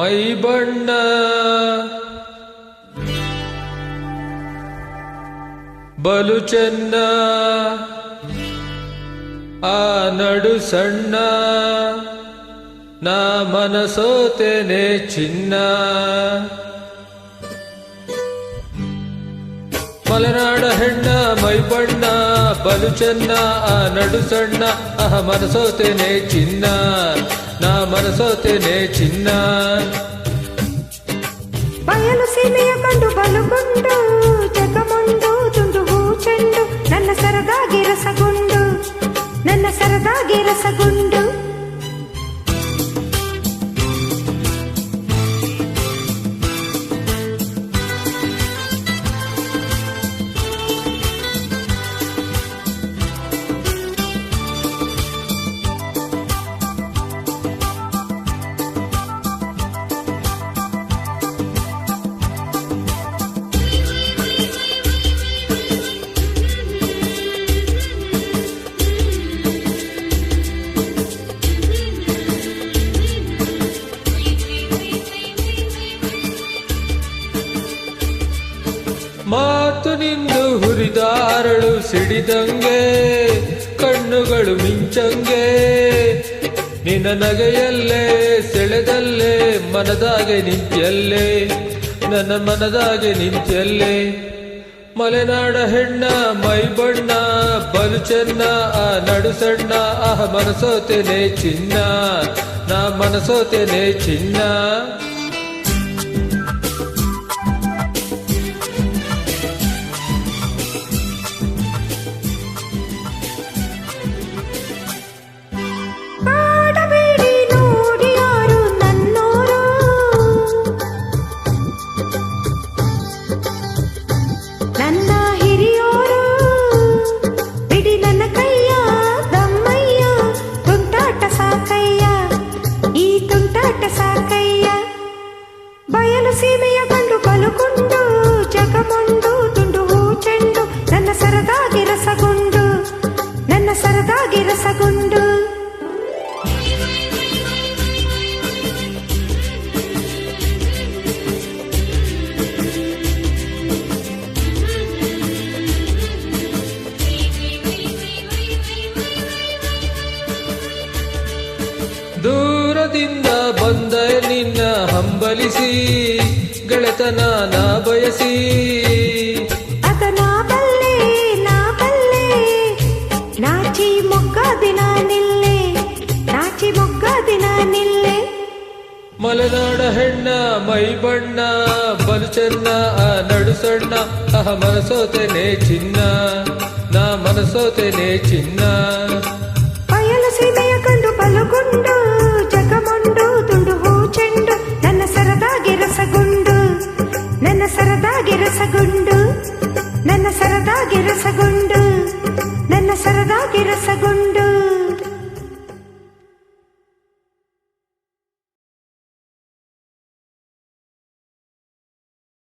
ಮೈ ಬಣ್ಣ ಬಲು ಚೆನ್ನ ಆ ನಡು ಸಣ್ಣ ನಾ ಮನಸೋತೇನೆ ಚಿನ್ನ ಮಲೆನಾಡ ಹೆಣ್ಣ ಮೈ ಬಣ್ಣ ಬಲು ಚೆನ್ನ ಆ ನಡು ಸಣ್ಣ ಆಹ ಮನಸೋತೇನೆ ಚಿನ್ನ ನಾ ಮನಸೋತೇನೆ ಚಿನ್ನ ಬಯಲು ಸೀಮೆಯ ಕಂಡು ಬಲುಗೊಂಡು ಜಗಮುಂಡು ತುಂಡು ಹೂ ಚೆಂಡು ನನ್ನ ಸರದಾಗಿ ರಸಗುಂಡು ನನ್ನ ಸರದಾಗಿ ರಸಗುಂಡು ಮಾತು ನಿಂದು ಹುರಿದಾರಳು ಸಿಡಿದಂಗೆ ಕಣ್ಣುಗಳು ಮಿಂಚಂಗೆ ನಿನ್ನ ನಗೆಯಲ್ಲೇ ಸೆಳೆದಲ್ಲೇ ಮನದಾಗೆ ನಿಂತ್ಯಲ್ಲೇ ನನ್ನ ಮನದಾಗೆ ನಿಂತ್ಯಲ್ಲೇ ಮಲೆನಾಡ ಹೆಣ್ಣ ಮೈ ಬಣ್ಣ ಬಲು ಚೆನ್ನ ಆ ನಡು ಸಣ್ಣ ಆಹ ಮನಸೋತೇನೆ ಚಿನ್ನ ನಾ ಮನಸೋತೇನೆ ಚಿನ್ನ ಬಯಲು ಸೀಮೆಯ ಕಂಡು ಬಲುಗೊಂಡು ಜಗಮುಂಡು ತುಂಡು ಹೂ ಚೆಂಡು ನನ್ನ ಸರದಾಗಿ ರಸಗುಂಡು ನನ್ನ ಸರದಾಗಿ ರಸಗುಂಡು ದೂರದಿಂದ ಬಂದ ನಿನ್ನ ಹಂಬಲಿಸಿ ಗೆಳೆತನ ನಾ ಬಯಸಿ ಅದ ನಾ ಬಲ್ಲೆ ನಾಚಿ ಮೊಗ್ಗ ದಿನ ನಿಲ್ಲೆ ನಾಚಿ ಮೊಗ್ಗ ದಿನ ನಿಲ್ಲೆ ಮಲೆನಾಡ ಹೆಣ್ಣ ಮೈ ಬಣ್ಣ ಬಲು ಚೆನ್ನ ಆ ನಡು ಸಣ್ಣ ಆಹ ಮನಸೋತೇನೆ ಚಿನ್ನ ನಾ ಮನಸೋತೇನೆ ಚಿನ್ನ ಬಯಲು ಸೀಮೆಯ ಕಂಡು ಬಲುಗೊಂಡು ಜಗಮುಂಡು ತುಂಡು ಹೂ ಚೆಂಡು ನನ್ನ ಸರದಾಗಿ ರಸಗುಂಡು ನನ್ನ ಸರದಾಗಿ ರಸಗುಂಡು ನನ್ನ ಸರದಾಗಿ ರಸಗುಂಡು ನನ್ನ ಸರದಾಗಿ ರಸಗುಂಡು